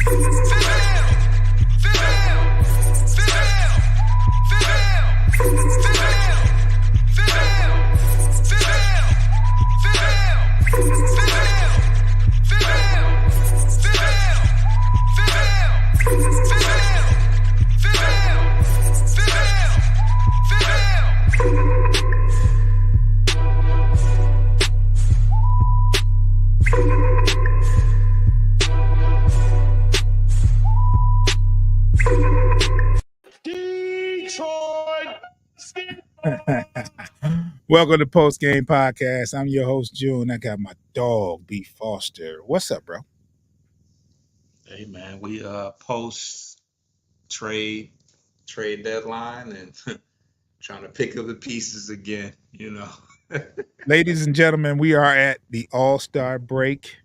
Detroit. Welcome to Post Game Podcast. I'm your host, June. I got my dog, B. Foster. What's up, bro? Hey man, we post trade deadline and trying to pick up the pieces again, you know. Ladies and gentlemen, we are at the All-Star break.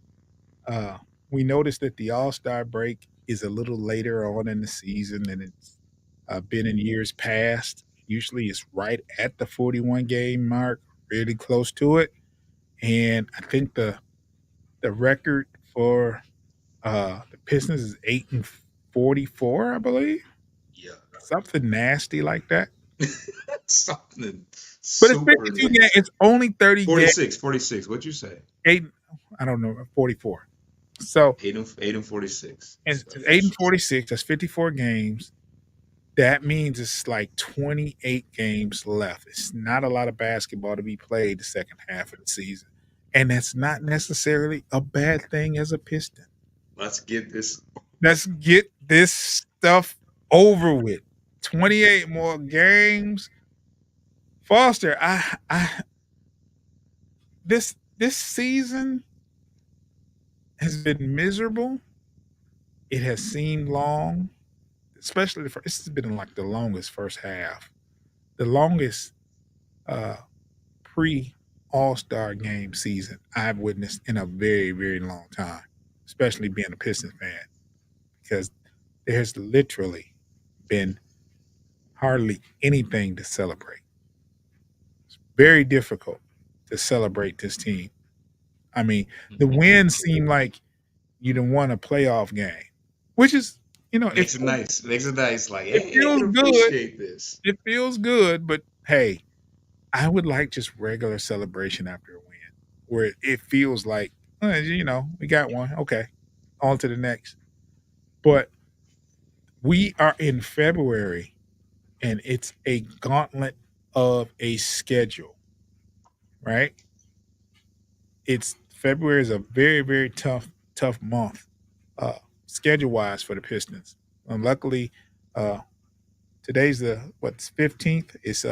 We noticed that the All-Star break is a little later on in the season than it's been in years past. Usually it's right at the 41 game mark, really close to it. And I think the record for the Pistons is 8-44, I believe. Yeah. Something nasty like that. Something But it's super 52 games. It's only 30 games. 46. What'd you say? 8, I don't know, 44. So 8 and 46. it's 8-46. That's 54 games. That means it's like 28 games left. It's not a lot of basketball to be played the second half of the season. And that's not necessarily a bad thing as a Piston. Let's get this. Let's get this stuff over with. 28 more games. Foster, this season has been miserable. It has seemed long, especially this has been like the longest first half, the longest pre All-Star game season I've witnessed in a very, very long time, especially being a Pistons fan, because there's literally been hardly anything to celebrate. It's very difficult to celebrate this team. I mean, the wins seem like you done won a playoff game, which is, Makes it nice. Like, it hey, feels I can good. appreciate this. It feels good, but hey, I would like just regular celebration after a win, where it feels like, we got one. Okay, on to the next. But we are in February, and it's a gauntlet of a schedule, right? February is a very, very tough month, schedule wise for the Pistons. Luckily, today's the 15th. It's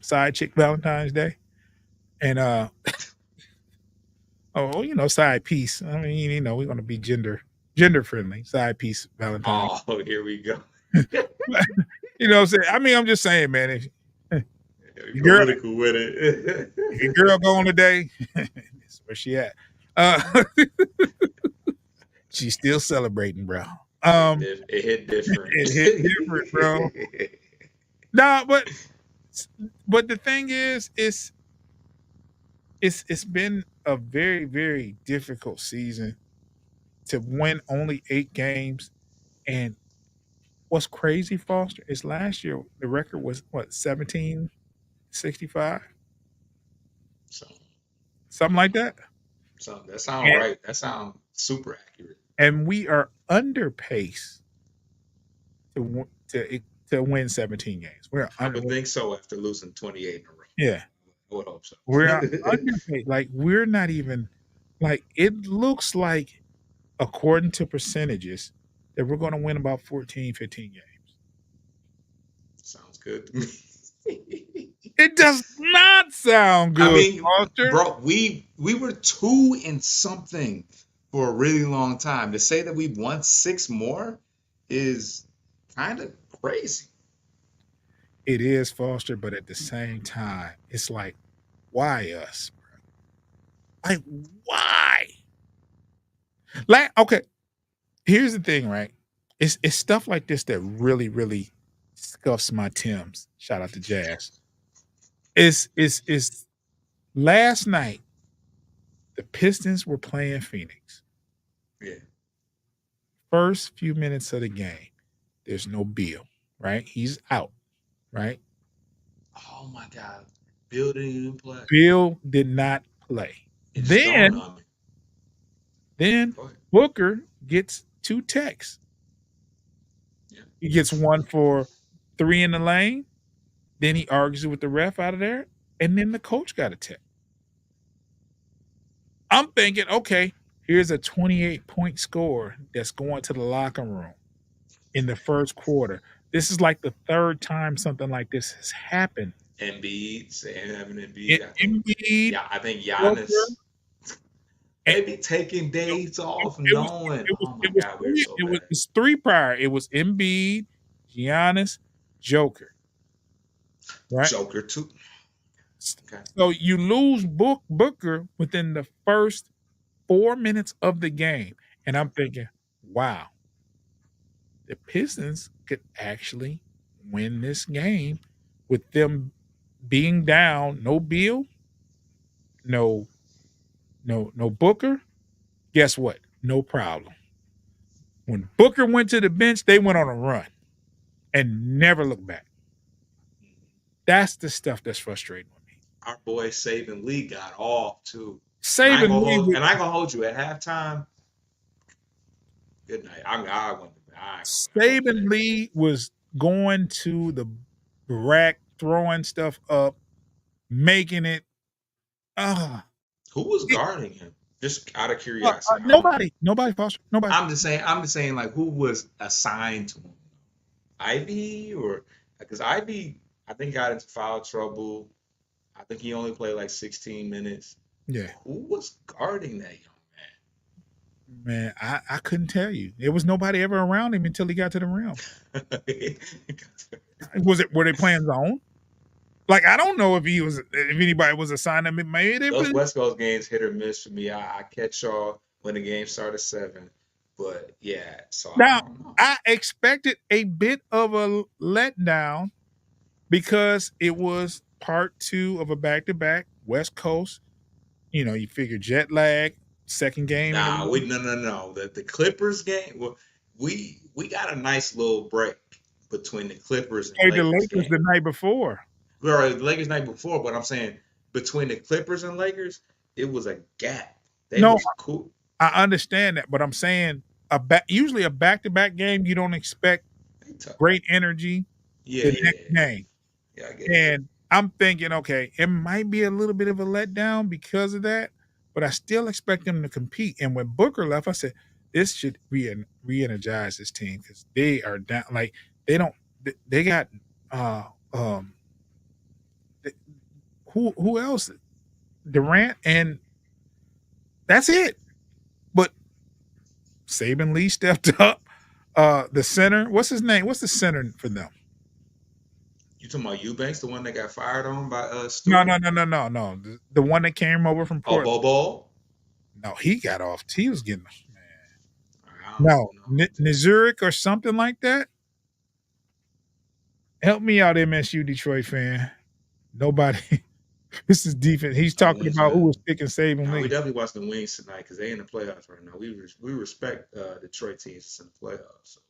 side chick Valentine's Day, and side piece. I mean, we're gonna be gender friendly. Side piece Valentine's. Oh, here we go. You know what I'm saying? I mean, I'm just saying, man. If political with it. your girl going today, that's where she at. She's still celebrating, bro. It hit different. It hit different, bro. Nah, but the thing is, it's been a very, very difficult season to win only 8 games. And what's crazy, Foster, is last year the record was 17-65? Something like that. So that sounds right. That sounds super accurate. And we are under pace to win 17 games. I would think so after losing 28 in a row. Yeah. I would hope so. We're under pace. Like, we're not even, like, it looks like, according to percentages, that we're going to win about 14, 15 games. Sounds good. It does not sound good, I mean, Foster. bro, we were 2 and something for a really long time. To say that we won 6 more is kind of crazy. It is, Foster, but at the same time, it's like, why us, bro? Like, why? Like, okay, here's the thing, right? It's stuff like this that really, really scuffs my Timbs. Shout out to Jazz. Is last night the Pistons were playing Phoenix. Yeah. first few minutes of the game, there's no Bill, right? He's out, right? Oh my God. Bill didn't even play. Bill did not play. It just dawned Then on me. then Go ahead. Booker gets 2 texts. Yeah. He gets one for 3 in the lane, then he argues with the ref out of there, and then the coach got a text. I'm thinking, okay, here's a 28-point score that's going to the locker room in the first quarter. This is like the third time something like this has happened. Embiid, saying having It, Embiid. Embiid, I think Joker, Giannis and maybe taking days off, it was knowing, it was oh my it was God, we were 3 so it was bad. it's 3 prior. It was Embiid, Giannis, Joker, right? Joker too. Okay. So you lose Booker within the first 4 minutes of the game, and I'm thinking, wow, the Pistons could actually win this game with them being down, no Beal, no no Booker. Guess what? No problem. When Booker went to the bench, they went on a run and never looked back. That's the stuff that's frustrating with me. Our boy Saban Lee got off too. Saban Lee, And I ain't gonna hold you at halftime. Good night. I went. I went to Saban bed. Lee was going to the rack, throwing stuff up, making it. Uh, Who was it guarding him? Just out of curiosity. nobody, Foster, nobody. I'm just saying. I'm just saying. Like, who was assigned to him? Ivy or because Ivy, I think got into foul trouble. I think he only played like 16 minutes. Yeah, Who was guarding that young man, I couldn't tell you. There was nobody ever around him until he got to the rim. man? Were they playing zone? Like I don't know if anybody was assigned him. Maybe they Those West Coast games hit or miss for me. I catch y'all when the game started 7, but yeah. So I now don't know. I expected a bit of a letdown because it was part 2 of a back-to-back West Coast. You know, you figure jet lag, second game in a Nah, row. no. The Clippers game. Well, we got a nice little break between the Clippers and Played the Lakers Lakers game. the night before. Well, the Lakers night before, but I'm saying between the Clippers and Lakers, it was a gap. They No, was cool. I understand that, but I'm saying usually a back-to-back game, you don't expect They tough. great energy Yeah, the yeah, next yeah. game. Yeah, I get it. And I'm thinking, okay, it might be a little bit of a letdown because of that, but I still expect them to compete. And when Booker left, I said, this should re-energize this team because they are down. Like they don't, they got uh um who else? Durant, and that's it. But Saban Lee stepped up. The center, what's his name? What's the center for them? You talking about Eubanks, the one that got fired on by No, Stewart? no, no, no, no, no. The one that came over from Oh, Portland. Bobo? No, he got off. He was getting I don't no know. Zurich or something like that. Help me out, MSU Detroit fan. Nobody. This is defense. He's Oh, the talking Wings, about who man. was picking Saban Nah, we Lee. definitely watching the Wings tonight because they in the playoffs right now. We respect Detroit teams that's in the playoffs. So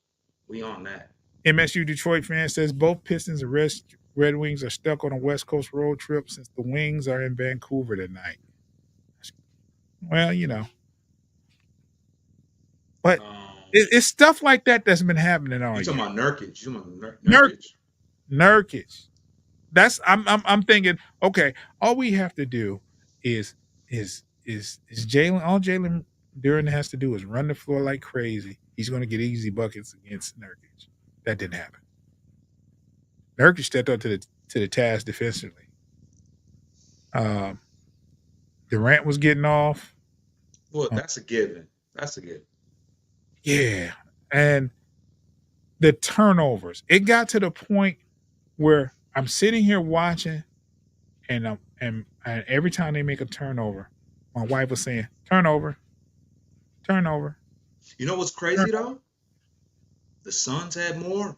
we on that. MSU Detroit fan says both Pistons and Red Wings are stuck on a West Coast road trip since the Wings are in Vancouver tonight. Well, you know, but it's stuff like that that's been happening all You talking year. about Nurkic? You talking about Nurkic, Nurkic? Nurkic. That's I'm thinking. Okay, all we have to do is Jalen. All Jalen Duran has to do is run the floor like crazy. He's going to get easy buckets against Nurkic. That didn't happen. Nurkic stepped up to the task defensively. Durant was getting off. Well, that's a given. That's a given. Yeah, and the turnovers. It got to the point where I'm sitting here watching, and every time they make a turnover, my wife was saying, "Turnover, turnover." You know what's crazy though? The Suns had more.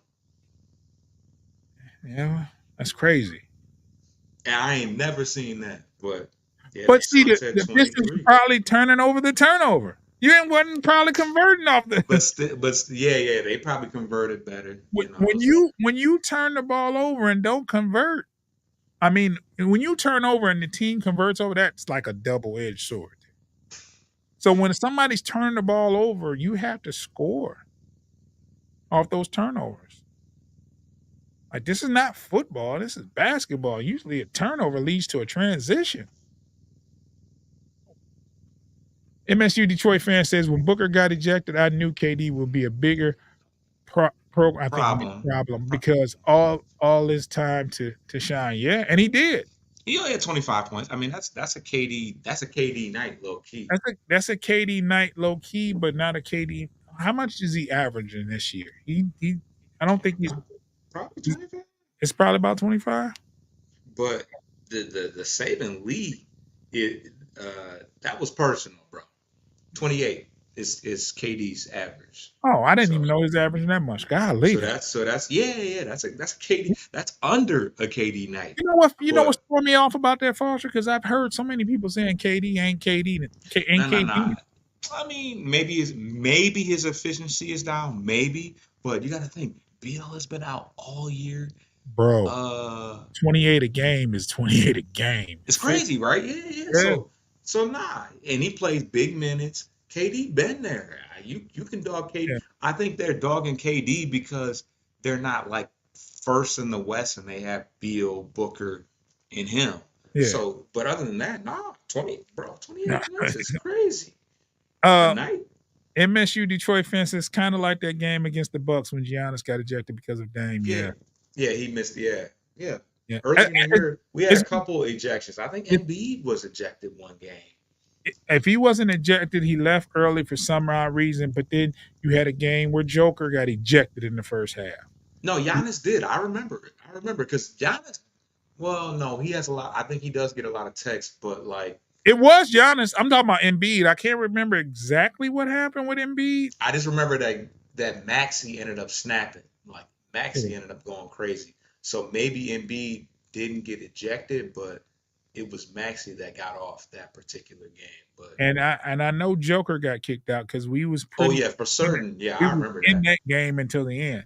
Yeah, that's crazy. And I ain't never seen that. But yeah, the But see, Suns had the Pistons are 23. probably turning over the turnover. You wasn't probably converting off but the yeah, they probably converted better. when you turn the ball over and don't convert. I mean, when you turn over and the team converts over, that's like a double edged sword. So when somebody's turning the ball over, you have to score off those turnovers. Like this is not football. This is basketball. Usually a turnover leads to a transition. MSU Detroit fan says when Booker got ejected, I knew KD would be a bigger program. I think he meant problem. problem because all his time to shine. Yeah, and he did. He only had 25 points. I mean, that's a KD night, low key. That's a KD night low key, but not a KD. How much is he averaging this year? He I don't think Probably he's 25. it's probably about 25. But the saving lead, that was personal, bro. 28 is KD's average. Oh, I didn't even So know he's averaging that much. so Golly. that's yeah, that's a KD, that's under a KD night. You know what's But throwing me off about that, Foster? Because I've heard so many people saying KD ain't KD ain't nah. KD. I mean, maybe his efficiency is down, maybe, but you got to think Beal has been out all year. Bro, Uh, 28 a game is 28 a game. it's crazy, right? Yeah. Yeah. So nah, and he plays big minutes. KD been there. You can dog KD. Yeah. I think they're dogging KD because they're not like first in the West and they have Beal, Booker, and him. Yeah. So, but other than that, nah, 28 No. points is crazy. A uh, night. MSU Detroit fans is kind of like that game against the Bucks when Giannis got ejected because of Dame. Yeah, Yeah. yeah, he missed. Yeah. Yeah. Early in the year, we had a It's, couple ejections. I think it, Embiid was ejected one game. if he wasn't ejected, he left early for some odd reason. But then you had a game where Joker got ejected in the first half. No, Giannis did. I remember it. I remember because Giannis. Well, no, he has a lot. I think he does get a lot of texts, but like It was Giannis. I'm talking about Embiid. I can't remember exactly what happened with Embiid. I just remember that Maxi ended up snapping. Like Yeah. Maxi ended up going crazy. So maybe Embiid didn't get ejected, but it was Maxi that got off that particular game. But And I know Joker got kicked out because oh yeah, for certain. Yeah, we I was remember in that. that game until the end.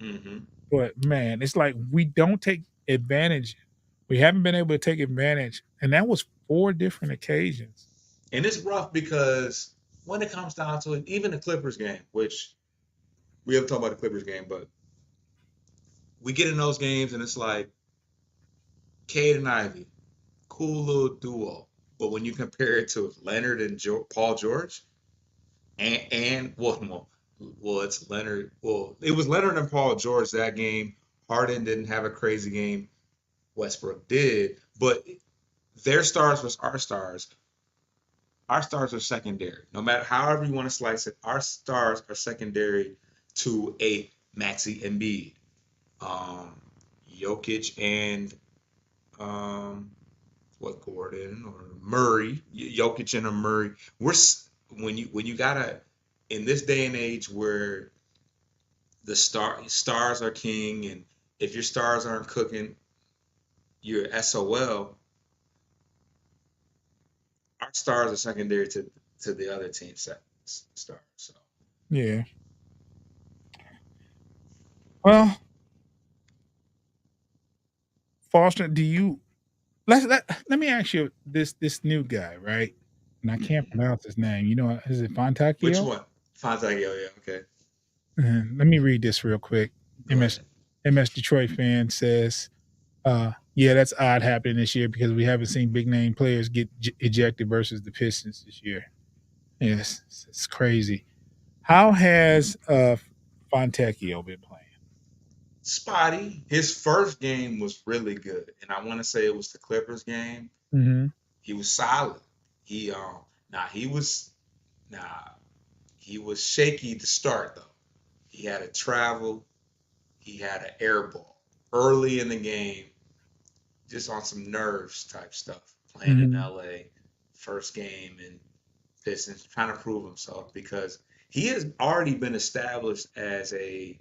Hmm. But man, it's like we don't take advantage. We haven't been able to take advantage, and that was 4 different occasions. And it's rough because when it comes down to it, even the Clippers game, which we haven't talked about the Clippers game, but we get in those games and it's like Cade and Ivy, cool little duo. But when you compare it to Leonard and Paul George, and well, it's Leonard. Well, it was Leonard and Paul George that game. Harden didn't have a crazy game. Westbrook did, but their stars was our stars. Our stars are secondary. No matter however you want to slice it, our stars are secondary to a Maxi Embiid, um, Jokic, and um, what Gordon or Murray, Jokic and a Murray. When you gotta in this day and age where the stars are king, and if your stars aren't cooking, you're SOL. Our stars are secondary to the other team's stars. So Yeah. Well, Foster, do you let me ask you this new guy, right? And I can't mhm. pronounce his name. You know, is it Which Fontacchio? one? Fontaine. Yeah. Okay. Let me read this real quick. Go MS ahead. MS Detroit fan says, yeah, that's odd happening this year because we haven't seen big name players get ejected versus the Pistons this year. Yes, it's crazy. How has Fontecchio been playing? Spotty. His first game was really good, and I want to say it was the Clippers game. Mm-hmm. He was solid. He now nah he was shaky to start though. He had a travel. He had an air ball early in the game, just on some nerves type stuff. Playing in Mm-hmm. LA, first game and Pistons, trying to prove himself because he has already been established as a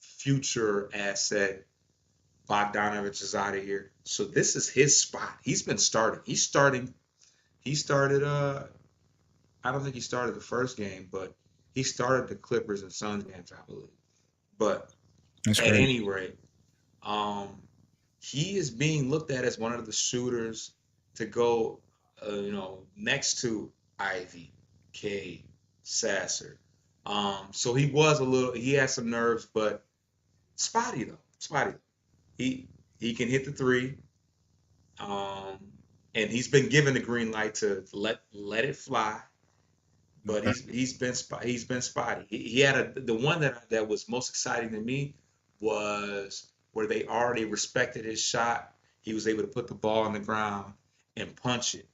future asset. Bogdanovich is out of here. So this is his spot. He's been starting. He started I don't think he started the first game, but he started the Clippers and Suns games, I believe. But That's at great. any rate, um, he is being looked at as one of the shooters to go, next to Ivy, K, Sasser. So he had some nerves, but spotty though, spotty. He he can hit the three, um, and he's been given the green light to let it fly. But Okay. he's been spotty. He had the one that was most exciting to me was where they already respected his shot. He was able to put the ball on the ground and punch it.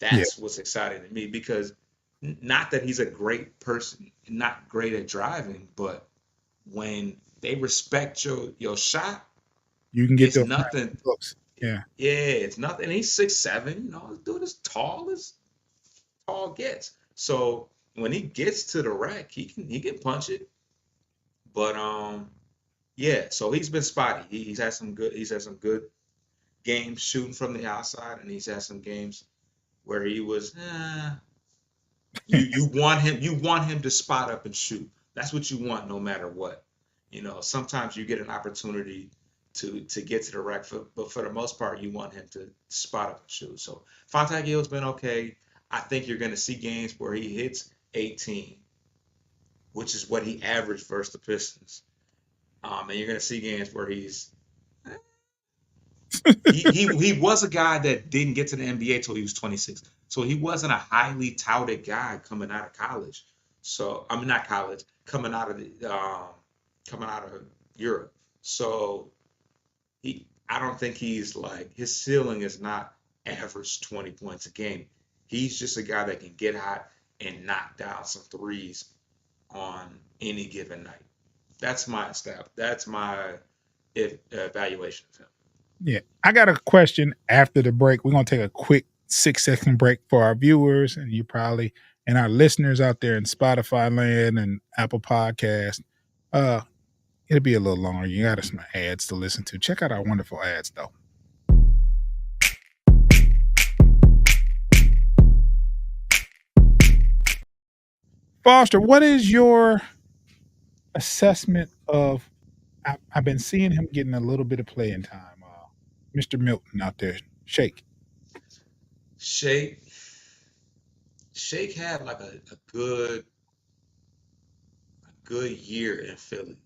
Yeah. That's what's exciting to me because not that he's a great person, not great at driving, but when they respect your shot, You can get it's those nothing. looks. Yeah. Yeah, it's nothing. He's 6'7", this dude is as tall gets. So when he gets to the rack, he can punch it. But yeah. So he's been spotty. He's had some good games shooting from the outside, and he's had some games where he was. You want him to spot up and shoot. That's what you want, no matter what. Sometimes you get an opportunity to get to the rack, but for the most part, you want him to spot up and shoot. So Fontagio's been okay. I think you're going to see games where he hits 18, which is what he averaged versus the Pistons. And you're going to see games where he was a guy that didn't get to the NBA till he was 26. So he wasn't a highly touted guy coming out of college. So I mean not college, coming out of Europe. So I don't think he's like his ceiling is not average 20 points a game. He's just a guy that can get hot and knock down some threes on any given night. That's my step. That's my evaluation of him. Yeah. I got a question after the break. We're going to take a quick 6-second break for our viewers and you probably and our listeners out there in Spotify land and Apple Podcast. Uh, it'll be a little longer. You got some ads to listen to. Check out our wonderful ads though. Foster, what is your assessment of? I've been seeing him getting a little bit of playing time. Mr. Milton out there, Shake. Shake Shake had like a good year in Philly.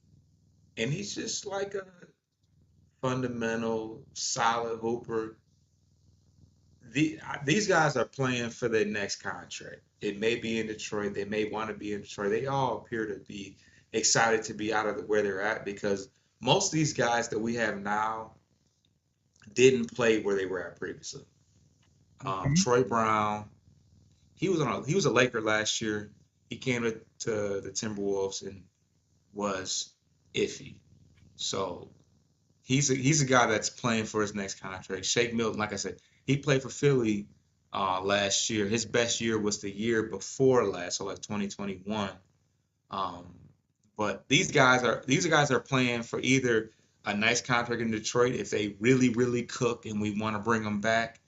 And he's just like a fundamental, solid hooper. These guys are playing for their next contract. It may be in Detroit. They may want to be in Detroit. They all appear to be excited to be out of where they're at because most of these guys that we have now didn't play where they were at previously. Mhm. Troy Brown, he was a Laker last year. He came to the Timberwolves and was iffy. So he's a guy that's playing for his next contract. Shake Milton, like I said, he played for Philly last year. His best year was the year before last, so like 2021. Um, but these guys are playing for either a nice contract in Detroit if they really really cook and we want to bring them back,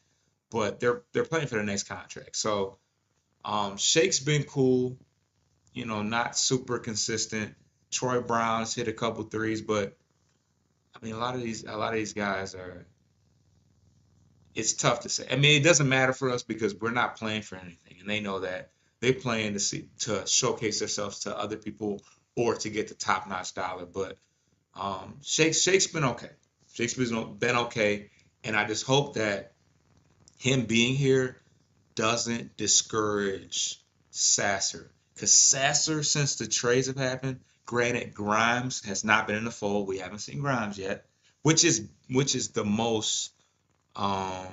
but they're playing for the next contract. So Shake's been cool, not super consistent. Troy Brown's hit a couple threes, but I mean a lot of these guys are. It's tough to say. I mean, it doesn't matter for us because we're not playing for anything, and they know that they're playing to showcase themselves to other people or to get the top notch dollar. But Shake's been okay. Shake's been okay, and I just hope that him being here doesn't discourage Sasser. Because Sasser, since the trades have happened, granted Grimes has not been in the fold. We haven't seen Grimes yet, which is the most um,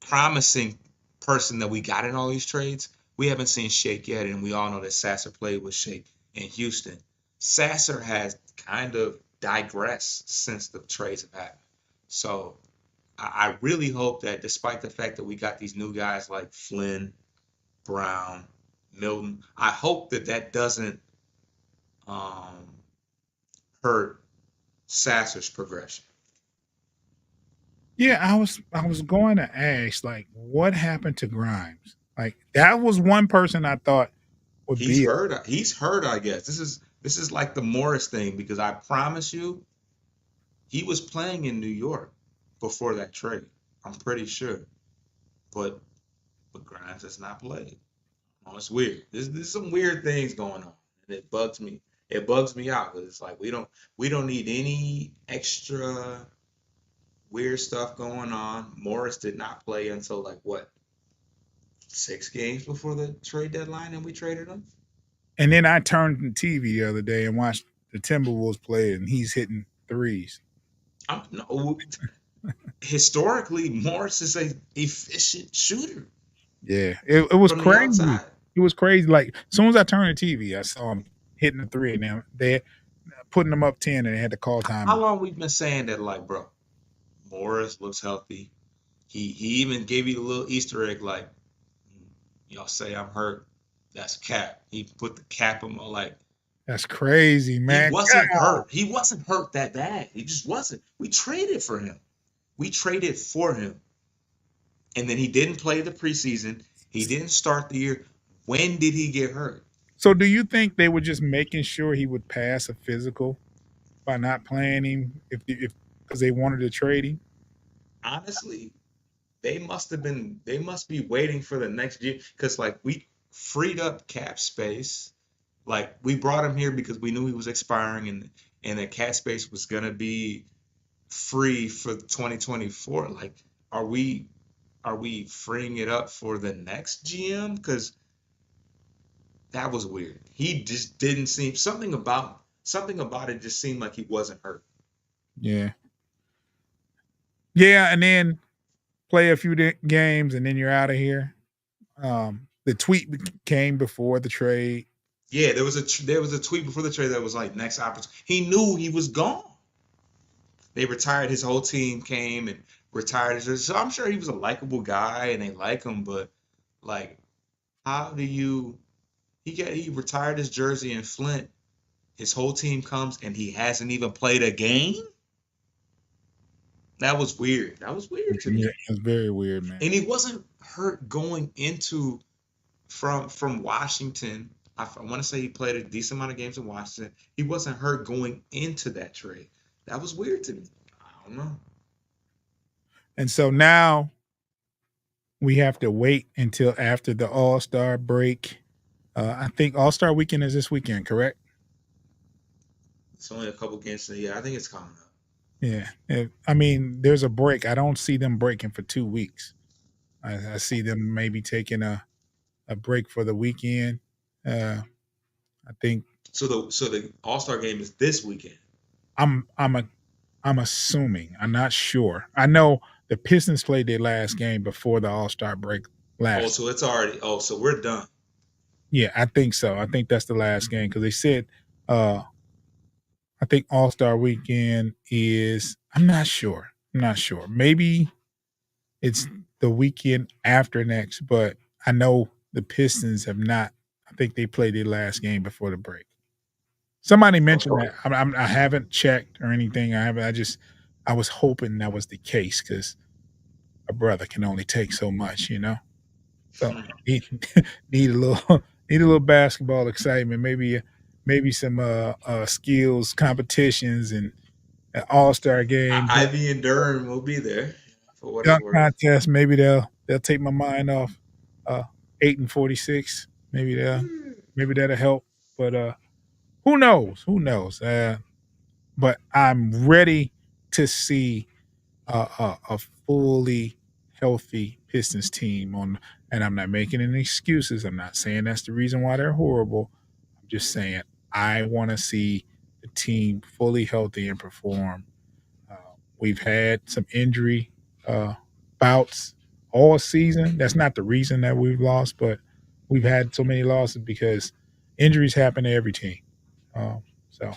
promising person that we got in all these trades. We haven't seen Shake yet, and we all know that Sasser played with Shake in Houston. Sasser has kind of digressed since the trades have happened. So I really hope that despite the fact that we got these new guys like Flynn, Brown, Milton, I hope that doesn't um, hurt Sasser's progression. Yeah, I was going to ask, like, what happened to Grimes? Like, that was one person I thought would He's be. hurt. He's hurt, I guess. This is like the Morris thing because I promise you, he was playing in New York before that trade. I'm pretty sure, but Grimes has not played. Oh, it's weird. There's some weird things going on, and it bugs me. It bugs me out because it's like we don't need any extra weird stuff going on. Morris did not play until like what 6 games before the trade deadline, and we traded him. And then I turned the TV the other day and watched the Timberwolves play, and he's hitting threes. No, historically, Morris is a efficient shooter Yeah, it was from the crazy. outside. It was crazy. Like, as soon as I turned the TV, I saw him hitting a three, and now they're putting them up 10, and they had to call How time. long we've been saying that, like, bro, Morris looks healthy. He even gave you the little Easter egg, like, y'all say I'm hurt. That's cap. He put the cap on, like, That's crazy, he man. wasn't hurt. He wasn't hurt that bad. He just wasn't. We traded for him. We traded for him. And then he didn't play the preseason. He didn't start the year. When did he get hurt? So, do you think they were just making sure he would pass a physical by not playing him if because they wanted to trade him? Honestly, they must be waiting for the next year because like we freed up cap space. Like we brought him here because we knew he was expiring and the cap space was gonna be free for 2024. Like, are we are we freeing it up for the next GM? Because that was weird. He just didn't seem something about it just seemed like he wasn't hurt. Yeah, yeah, and then play a few games, and then you're out of here. The tweet came before the trade. Yeah, there was a tweet before the trade that was like next opportunity. He knew he was gone. They retired. His whole team came and retired. So I'm sure he was a likable guy and they like him, but like, how do you? He retired his jersey in Flint. His whole team comes and he hasn't even played a game. That was weird. That was weird to Yeah, me. it's very weird, man. And he wasn't hurt going into from Washington. I want to say he played a decent amount of games in Washington. He wasn't hurt going into that trade. That was weird to me. I don't know. And so now we have to wait until after the All Star break. I think All Star weekend is this weekend, correct? It's only a couple games. Yeah, I think it's coming up. Yeah. I mean, there's a break. I don't see them breaking for 2 weeks. I see them maybe taking a break for the weekend. Uh, I think So the All Star game is this weekend. I'm I'm a I'm assuming. I'm not sure. I know the Pistons played their last game before the All Star break Oh, last. so it's already. Oh, so we're done. Yeah, I think so. I think that's the last game because they said uh, I think All Star Weekend is. I'm not sure. I'm not sure. Maybe it's the weekend after next, but I know the Pistons have not. I think they played their last game before the break. Somebody mentioned Okay. that. I haven't checked or anything. I haven't. I was hoping that was the case because a brother can only take so much, you know. So Hmm. need, need a little need a little basketball excitement. Maybe some skills competitions and an all star game, Ivy and Durham will be there for what it's dunk worth. contest. Maybe they'll take my mind off 8 and 46. Maybe that'll help. But who knows? Who knows? But I'm ready to see a fully healthy Pistons team on. And I'm not making any excuses. I'm not saying that's the reason why they're horrible. I'm just saying I want to see the team fully healthy and perform. Uh, we've had some injury uh, bouts all season. That's not the reason that we've lost, but we've had so many losses because injuries happen to every team. So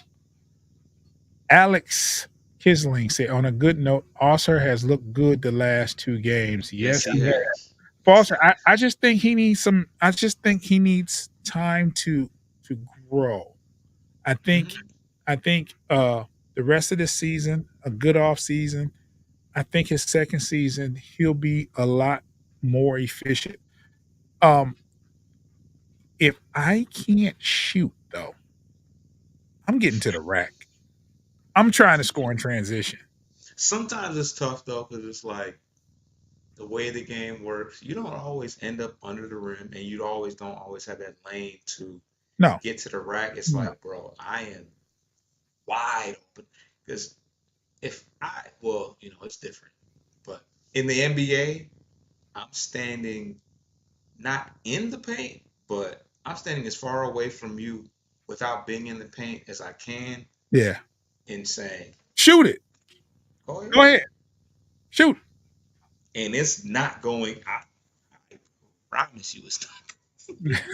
Alex Kisling said, on a good note, Osser has looked good the last 2 games. Yes, Yes, he he has. has. Yes, Foster, he has. I just think he needs some. I just think he needs time to grow. I think Hmm. I think the rest of the season, a good off season. I think his second season he'll be a lot more efficient. Um, if I can't shoot though, I'm getting to the rack. I'm trying to score in transition. Sometimes it's tough though, because it's like the way the game works. You don't always end up under the rim, and you always don't always have that lane to No, get to the rack. It's no. like, bro, I am wide open. Because if I, well, it's different. But in the NBA, I'm standing not in the paint, but I'm standing as far away from you without being in the paint as I can Yeah. and saying, Shoot it. go Go ahead. ahead. Shoot. And it's not going, I promise you it's not.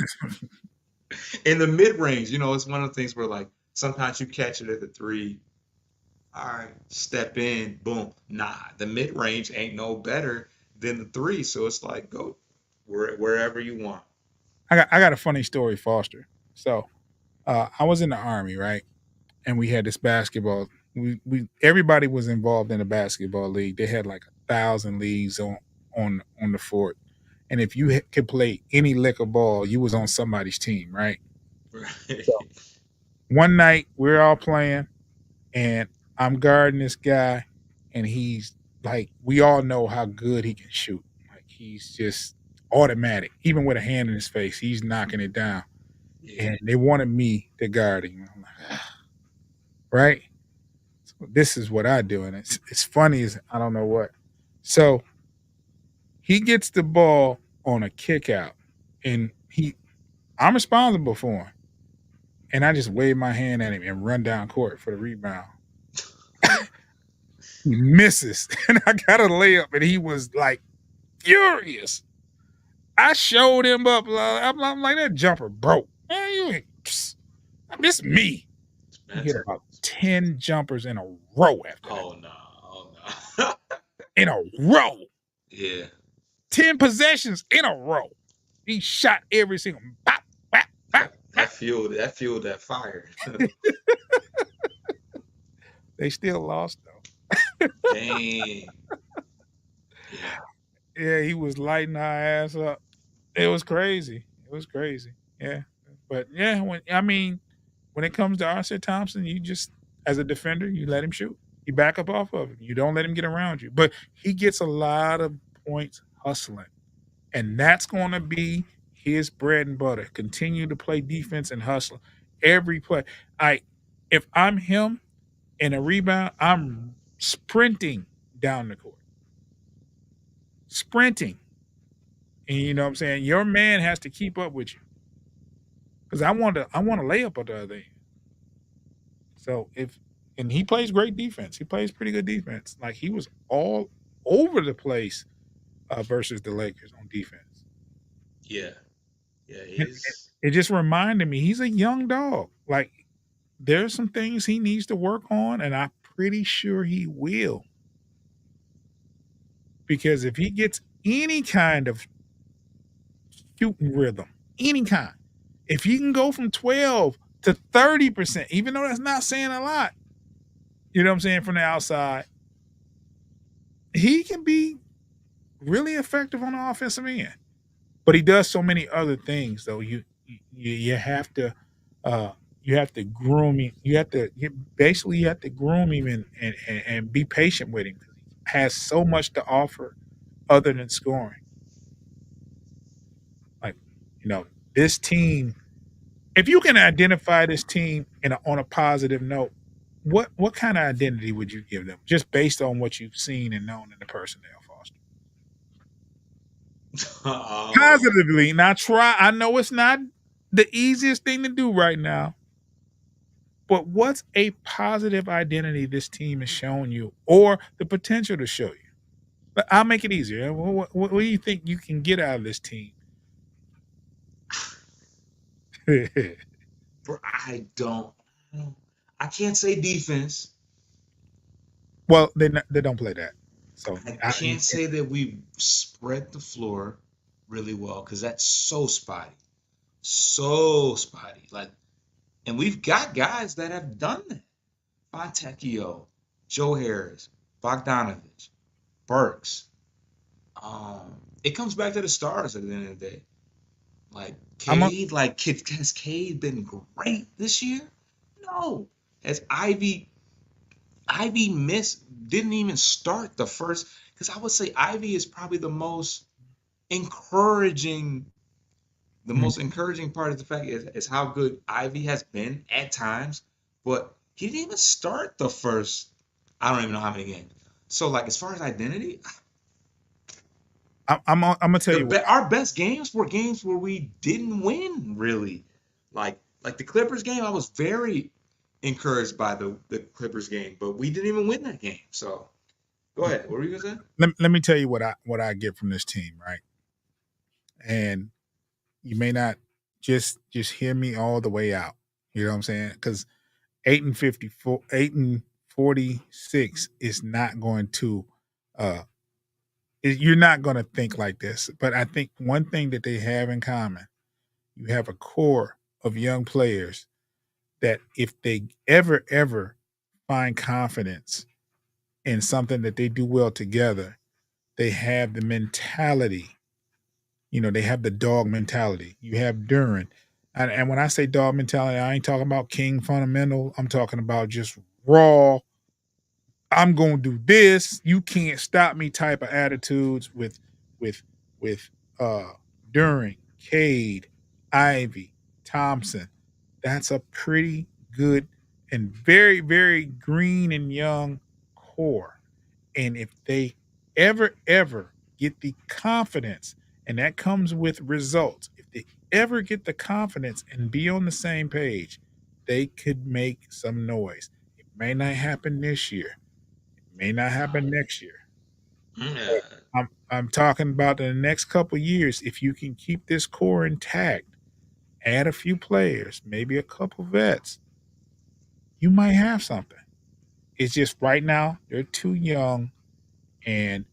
In the mid range, it's one of the things where like sometimes you catch it at the three. All right, step in, boom. Nah, the mid range ain't no better than the three. So it's like go wherever you want. I got a funny story, Foster. So I was in the army, right? And we had this basketball. We everybody was involved in a basketball league. They had like 1,000 leagues on the fort. And if you could play any lick of ball, you was on somebody's team, right? So Right. one night we're all playing, and I'm guarding this guy, and he's like, we all know how good he can shoot. Like he's just automatic, even with a hand in his face, he's knocking it down. Yeah. And they wanted me to guard him. I'm like, right? So this is what I do, and it's funny as I don't know what. So he gets the ball on a kick out, and I'm responsible for him, and I just wave my hand at him and run down court for the rebound. He misses, and I got a layup, and he was like furious. I showed him up. I'm like, that jumper broke. Man, you ain't. Psst. This me. He hit Mental. about 10 jumpers in a row after that. Oh no. Oh no. In a row. Yeah. 10 possessions in a row. He shot every single bop, bop, bop, bop. That fueled that fire. They still lost though. Dang. Yeah. Yeah, he was lighting our ass up. It was crazy. It was crazy. Yeah. But yeah, when it comes to Arthur Thompson, you just as a defender, you let him shoot. You back up off of him. You don't let him get around you. But he gets a lot of points hustling. And that's going to be his bread and butter. Continue to play defense and hustle every play. I if I'm him in a rebound, I'm sprinting down the court. Sprinting. And you know what I'm saying? Your man has to keep up with you. Because I want to lay up at the other end. So if and he plays great defense. He plays pretty good defense. Like he was all over the place versus the Lakers on defense. Yeah. Yeah. And He's it just reminded me he's a young dog. Like there's some things he needs to work on, and I'm pretty sure he will. Because if he gets any kind of shooting rhythm, any kind, if he can go from 12 to 30%, even though that's not saying a lot, you know what I'm saying, from the outside, he can be really effective on the offensive end. But he does so many other things, though. You have to uh, you have to groom him. You have to groom him and be patient with him because he has so much to offer other than scoring. Like this team. If you can identify this team on a positive note, what kind of identity would you give them, just based on what you've seen and known in the personnel, Foster? um Positively. Now try. I know it's not the easiest thing to do right now, but what's a positive identity this team has shown you, or the potential to show you? But I'll make it easier. What do you think you can get out of this team? I don't I can't say defense. Well, they don't play that, so I can't say that we spread the floor really well because that's so spotty. So spotty. Like, and we've got guys that have done that. Fontecchio, Joe Harris, Bogdanovich. Burks, it comes back to the stars at the end of the day. Like I'm a, Cade, has Cade been great this year? No. Has Ivy missed, didn't even start the first, because I would say Ivy is probably encouraging the mm, most encouraging part of the fact is how good Ivy has been at times, but he didn't even start the first, I don't even know how many games. So like as far as identity, I'm gonna tell you what. our best games were games where we didn't win really. Like the Clippers game, I was very encouraged by the Clippers game, but we didn't even win that game. So go ahead. What were you gonna say? Let me tell you what I get from this team, right? And you may not just hear me all the way out. You know what I'm saying? Because 8-54, 8-46 is not going to uh you're not going to think like this. But I think one thing that they have in common, you have a core of young players that if they ever find confidence in something that they do well together, they have the mentality. They have the dog mentality. You have Duran. And when I say dog mentality, I ain't talking about king fundamental. I'm talking about just raw, I'm gonna do this. You can't stop me type of attitudes with with uh Duran, Cade, Ivy, Thompson. That's a pretty good and very, very green and young core. And if they ever get the confidence, and that comes with results, if they ever get the confidence and be on the same page, they could make some noise. It may not happen this year, it may not happen next year. But Yeah, I'm talking about the next couple years. If you can keep this core intact, add a few players, maybe a couple vets, you might have something. It's just right now they're too young and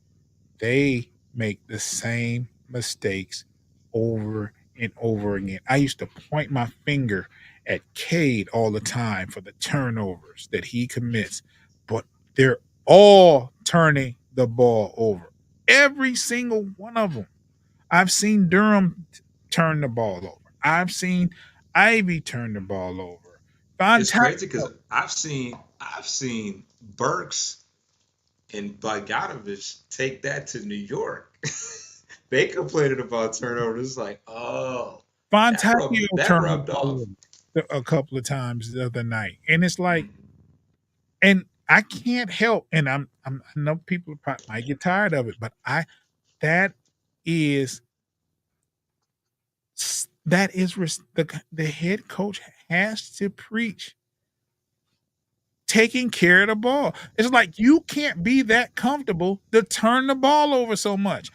they make the same mistakes over and over again. I used to point my finger at Cade all the time for the turnovers that he commits, but they're all turning the ball over. Every single one of them. I've seen Durham turn the ball over. I've seen Ivy turn the ball over. it's crazy because Fantastic. I've seen Burks and Bogdanovich take that to New York. They complained about turnovers. It's like, oh, that Fontecchio rubbed that turned the rubbed ball off. over a couple of times the other night, and it's like, Mhm. and I can't help, and I know people might get tired of it, but that is the head coach has to preach taking care of the ball. It's like you can't be that comfortable to turn the ball over so much.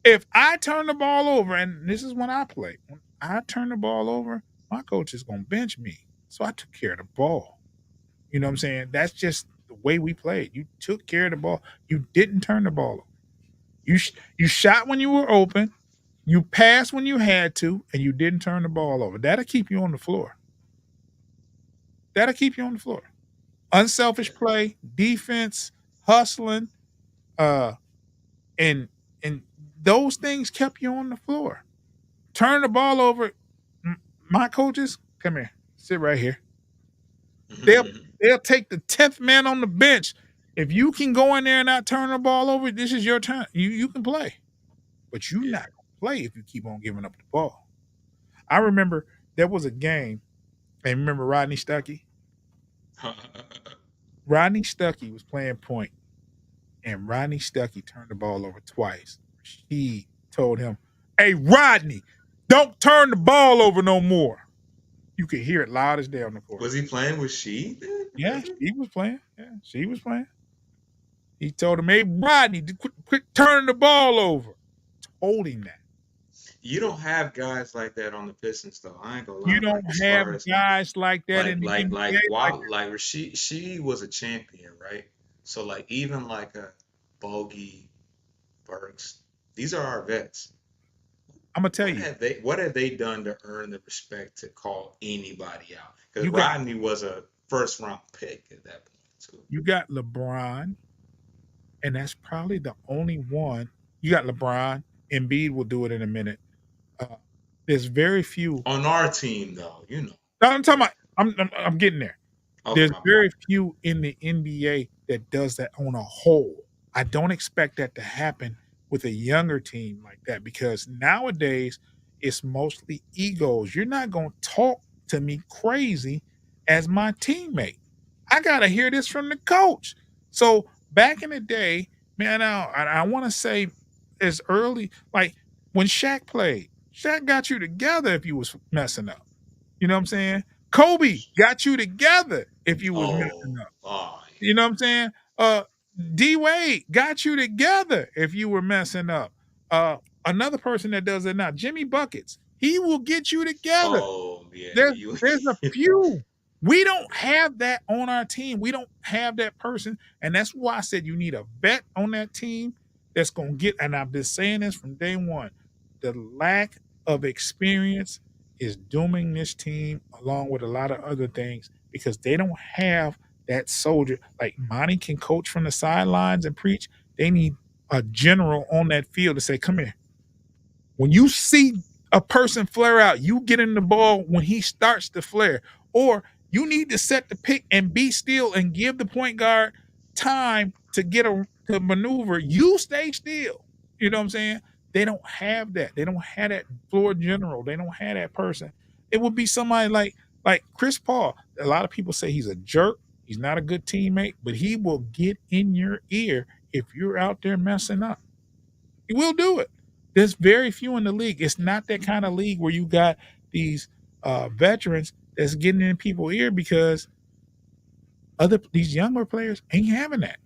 If I turn the ball over, and this is when I play, when I turn the ball over, my coach is gonna bench me. So I took care of the ball. You know what I'm saying? That's just the way we played. You took care of the ball. You didn't turn the ball over. You shot when you were open. You passed when you had to, and you didn't turn the ball over. That'll keep you on the floor. That'll keep you on the floor. Yeah. Unselfish play, defense, hustling, uh, and those things kept you on the floor. Turn the ball over. My coaches, come here, sit right here. They'll Mhm. they'll take the 10th man on the bench. If you can go in there and not turn the ball over, this is your turn. You can play, but you're Yeah. not gonna play if you keep on giving up the ball. I remember there was a game, and remember Rodney Stuckey. Rodney Stuckey was playing point, and Rodney Stuckey turned the ball over twice. She told him, "Hey Rodney, don't turn the ball over no more." You could hear it loud as day on the court. Was he playing with She then? Yeah, Was he? she was playing. Yeah, she was playing. He told him, "Hey, Rodney, quit turning the ball over." Told him that. You don't have guys like that on the Pistons, though. I ain't gonna You lie. don't Like as have far as guys like that in the NBA like that. she was a champion, right? So like even like a Bogey, Burks, these are our vets. I'm gonna tell you, What have they done to earn the respect to call anybody out? Because you got Rodney was a first round pick at that point too. you got LeBron and that's probably the only one. You got LeBron. Embiid will do it in a minute. Uh, there's very few. On our team, though, No, I'm talking about. I'm getting there. Okay, There's my bad. very few in the NBA that does that on a whole. I don't expect that to happen with a younger team like that because nowadays it's mostly egos. You're not going to talk to me crazy as my teammate. I got to hear this from the coach. So back in the day, man, I want to say as early, like when Shaq played, Shaq got you together if you was messing up. You know what I'm saying? Kobe got you together if you was messing up. Oh, You know what I'm saying? D Wade got you together if you were messing up. Another person that does it now, Jimmy Buckets, he will get you together. oh, yeah, There's you. there's a few. We don't have that on our team. We don't have that person, and that's why I said you need a vet on that team that's gonna get. And I've been saying this from day one. The lack of experience is dooming this team, along with a lot of other things, because they don't have that soldier. Like Monty can coach from the sidelines and preach. They need a general on that field to say, "Come here, when you see a person flare out, you get in the ball when he starts to flare. Or you need to set the pick and be still and give the point guard time to get a to maneuver. You stay still. You know what I'm saying? They don't have that. They don't have that floor general. They don't have that person. It would be somebody like Chris Paul. A lot of people say he's a jerk. He's not a good teammate, but he will get in your ear if you're out there messing up. He will do it. There's very few in the league. It's not that kind of league where you got these veterans that's getting in people's ear because other these younger players ain't having that.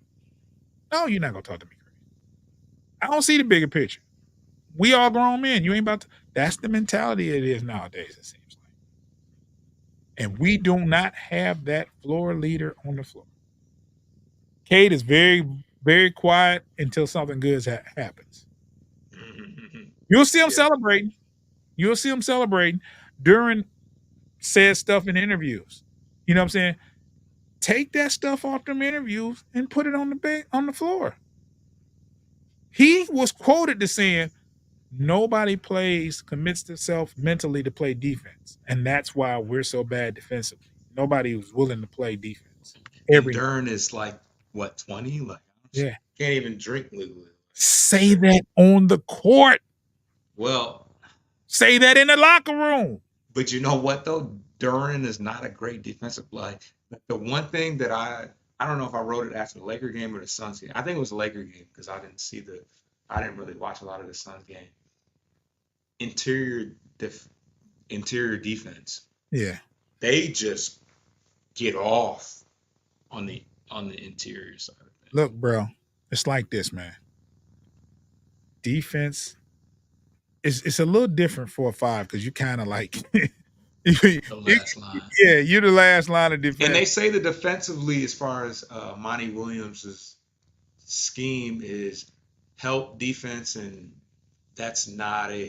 No, you're not gonna talk to me crazy. I don't see the bigger picture. We all grown men. You ain't about to. That's the mentality it is nowadays. It seems like, and we do not have that floor leader on the floor. Cade is very quiet until something good happens. You'll see him Yeah. celebrating. You'll see him celebrating during said stuff in interviews. You know what I'm saying? Take that stuff off them interviews and put it on the floor. He was quoted as saying, "Nobody commits themselves mentally to play defense, and that's why we're so bad defensively. Nobody was willing to play defense. And Every Dern is like what 20? Like yeah, can't even drink legally. say that on the court. Well, Say that in the locker room. but you know what though? Duran is not a great defensive play. The one thing that I don't know if I wrote it after the Laker game or the Suns game. I think it was the Laker game because I didn't really watch a lot of the Suns game. Interior def, interior defense. Yeah, They just get off on the interior side of things. look, bro, it's like this, man. Defense it's a little different for a five because you kind of like The you, last line. yeah, you're the last line of And defense. they say that defensively, as far as Monty Williams's scheme is help defense, and that's not a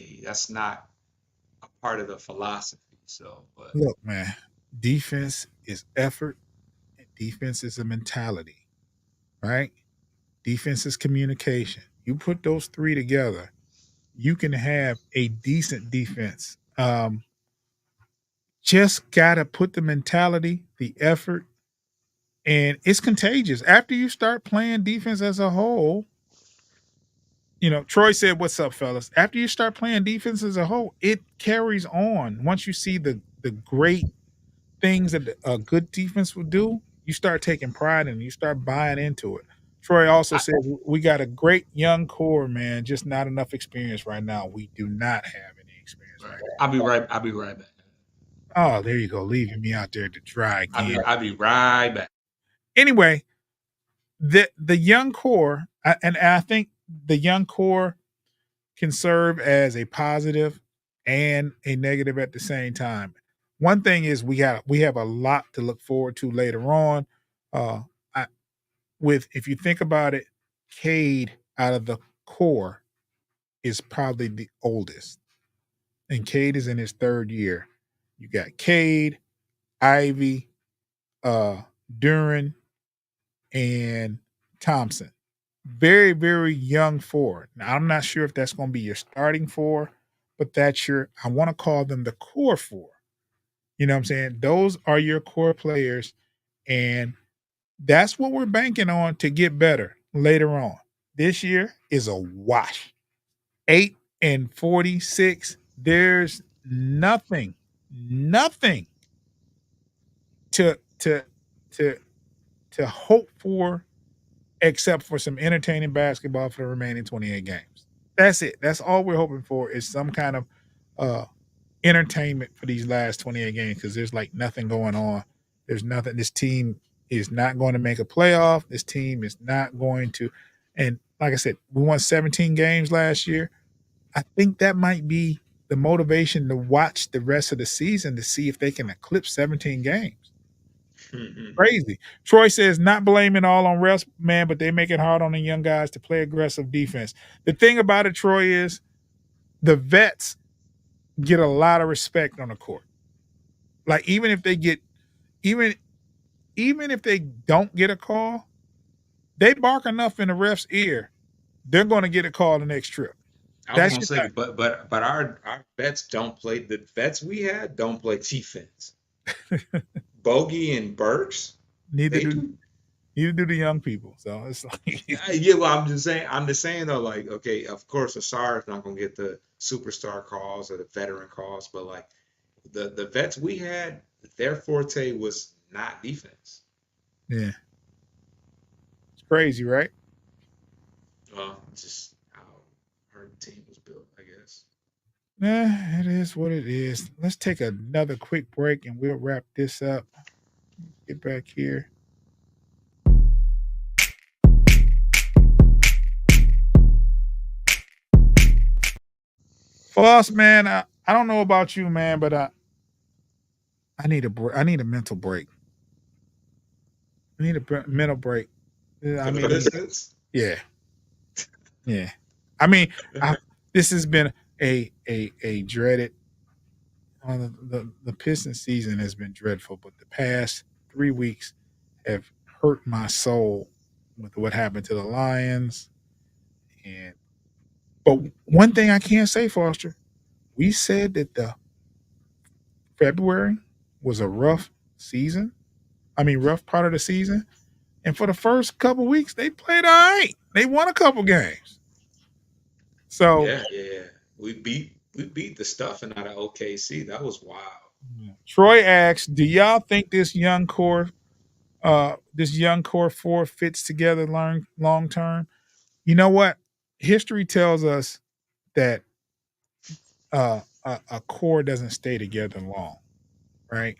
part of the philosophy. So, but Look, man, defense is effort and defense is a mentality, right? Defense is communication. You put those three together, you can have a decent defense. Just gotta put the mentality, the effort, and it's contagious. After you start playing defense as a whole, Troy said, "What's up, fellas?" After you start playing defense as a whole, it carries on. Once you see the great things that a good defense will do, you start taking pride in it. You start buying into it. Troy also I, said, "We got a great young core, man. Just not enough experience right now. We do not have any experience right now." I'll be right back. Oh, there you go, leaving me out there to dry again. I'll be right back. Anyway, the young core, and I think the young core can serve as a positive and a negative at the same time. One thing is we have a lot to look forward to later on. Uh, I, with if you think about it, Cade out of the core is probably the oldest, and Cade is in his third year. You got Cade, Ivy, uh, Duran, and Thompson. very, very young four. Now, I'm not sure if that's going to be your starting four, but that's your, I want to call them the core four. You know what I'm saying? Those are your core players. And that's what we're banking on to get better later on. This year is a wash. 8-46. There's nothing to to to to hope for except for some entertaining basketball for the remaining 28 games. That's it. That's all we're hoping for is some kind of uh entertainment for these last 28 games because there's like nothing going on. There's nothing. This team is not going to make a playoff. This team is not going to. And like I said, we won 17 games last year. I think that might be the motivation to watch the rest of the season to see if they can eclipse 17 games. Crazy. Troy says not blaming all on refs, man, but they make it hard on the young guys to play aggressive defense. The thing about it, Troy, is the vets get a lot of respect on the court. Like even if they get even if they don't get a call, they bark enough in the ref's ear, they're going to get a call the next trip. I was That's gonna just say, but our vets don't play. The vets we had don't play defense. Bogey and Burks, neither they do do. neither do the young people. So it's like Yeah, well, I'm just saying. I'm just saying though. Like, okay, of course, Asar is not gonna get the superstar calls or the veteran calls, but like the vets we had, their forte was not defense. yeah, it's crazy, right? Just how our team was built, I guess. It is what it is. Let's take another quick break and we'll wrap this up. Get back here. Floss, man, I don't know about you, man, but I need a break. I need a mental break. I need a mental break. I For the mean, Pistons, yeah, yeah. I mean, this has been a dreaded. The Pistons season has been dreadful, but the past 3 weeks have hurt my soul with what happened to the Lions. And but one thing I can't say, Foster, we said that the February was a rough season. I mean, rough part of the season. And for the first couple weeks, they played all right. They won a couple games. So yeah. We beat the stuffing out of OKC. That was wild. Troy asks, "Do y'all think this young core four fits together long term?" You know what? History tells us that a core doesn't stay together long, right?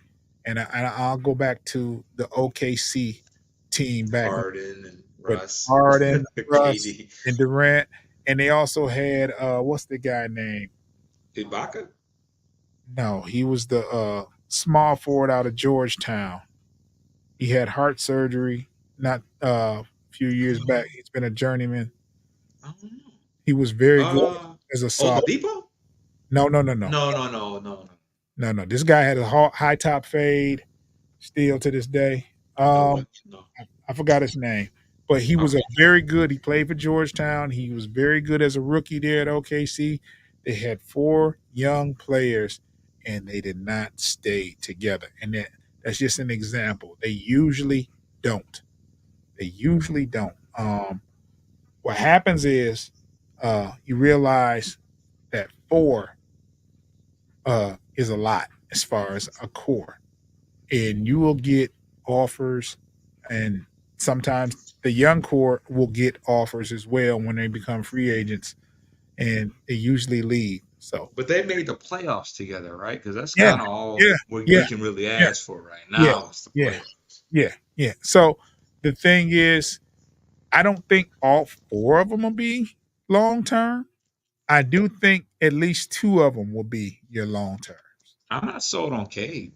I'll go back to the OKC team back Harden and with Russ, Harden, Russ, KD, and Durant, and they also had what's the guy name? Ibaka. No, he was the small forward out of Georgetown. He had heart surgery not a few years back. He's been a journeyman. I don't know. He was very good Uh, as a soft. Oladipo? No, no, no, no, No. no, no. This guy had a high top fade still to this day. No what? No. I forgot his name, but he was a Okay. very good. He played for Georgetown. He was very good as a rookie there at OKC. They had four young players, and they did not stay together. And that's just an example. They usually don't. They usually don't. What happens is you realize that four is a lot as far as a core, and you will get offers, and sometimes the young core will get offers as well when they become free agents, and they usually leave. So But they made the playoffs together, right? Because that's yeah, kind of all yeah, we yeah, can really yeah, ask for right yeah, now. It's the yeah, playoffs. yeah. So the thing is, I don't think all four of them will be long term. I do think at least two of them will be your long term. I'm not sold on Cade.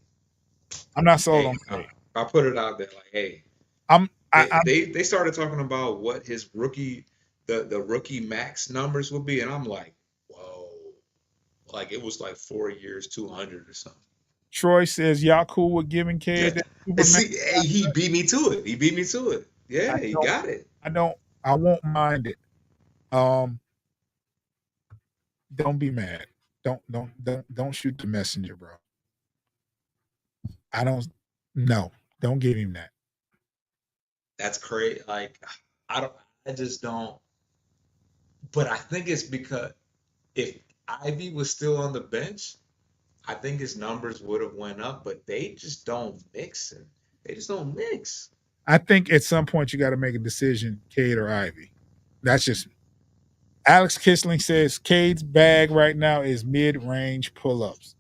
I'm not sold on Hey, Cade. I put it out there like, hey, I'm I, they, I'm they they started talking about what his rookie the rookie max numbers would be, and I'm like, whoa, like it was like 4 years, 200 or something. Troy says y'all cool with giving Yeah, Cade that and Superman. see, hey, he beat me to it. He beat me to it. I Yeah, he don't got it. I don't I won't mind it. Um, don't be mad. Don't shoot the messenger, bro. I don't. No, don't give him that. That's crazy. Like I don't. I just don't. But I think it's because if Ivy was still on the bench, I think his numbers would have went up. But they just don't mix it. They just don't mix. I think at some point you got to make a decision, Cade or Ivy. That's just Alex Kissling says Cade's bag right now is mid-range pull-ups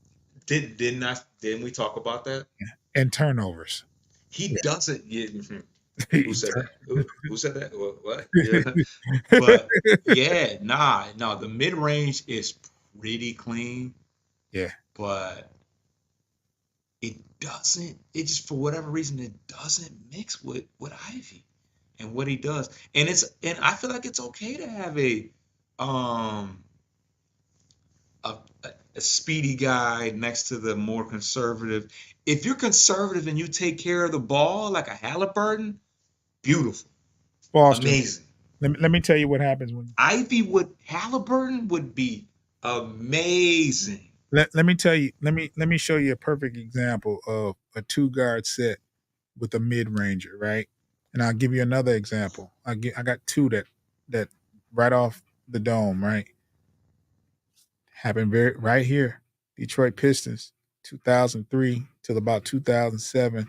Didn't we talk about that? and turnovers. He doesn't. Yeah, mhm. Who said Turn- that? Who said that? What? Yeah. But yeah, nah, no. The mid range is pretty clean, yeah. but it doesn't. It just for whatever reason it doesn't mix with Ivy and what he does. And I feel like it's okay to have um a, a speedy guy next to the more conservative. If you're conservative and you take care of the ball like a Halliburton, beautiful, Foster, amazing. let me tell you what happens when Halliburton would be amazing. let me tell you let me show you a perfect example of a two guard set with a mid ranger, right? And I'll give you another example. I got two that right off the dome, right? Happened very right here. Detroit Pistons, 2003 till about 2007,